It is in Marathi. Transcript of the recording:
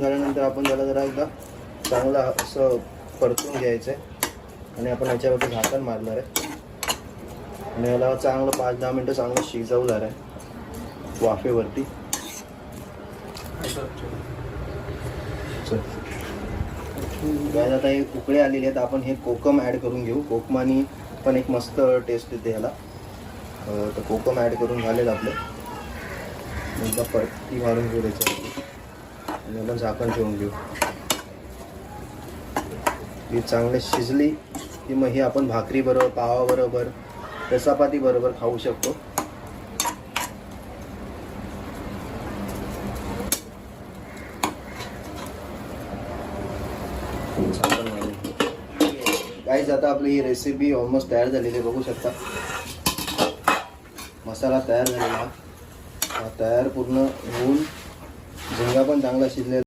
झाल्यानंतर आपण त्याला जरा एकदा चांगलं असं परतून घ्यायचं आहे आणि आपण याच्यावरती झाकण मारणार आहे आणि याला चांगलं 5-10 मिनटं चांगलं शिजवणार आहे वाफेवरती. गाईज आता हे उकळे आलेले आहेत, आपण हे कोकम ॲड करून घेऊ. कोकमानी पण एक मस्त टेस्ट येते ह्याला. तर कोकम ॲड करून झालेलं आपलं. एकदा परती मारून घेऊ त्याच्यावरती आणि याला झाकण ठेवून घेऊ. ही चांगली शिजली की मग ही आपण भाकरी बरोबर, पावाबरोबर, चपाती बरोबर खाऊ शकतो. गाईज आता आपली ही रेसिपी ऑलमोस्ट तयार झालेली आहे, बघू शकता. मसाला तयार झालेला, तयार पूर्ण होऊन झिंगा पण चांगला शिजलेला.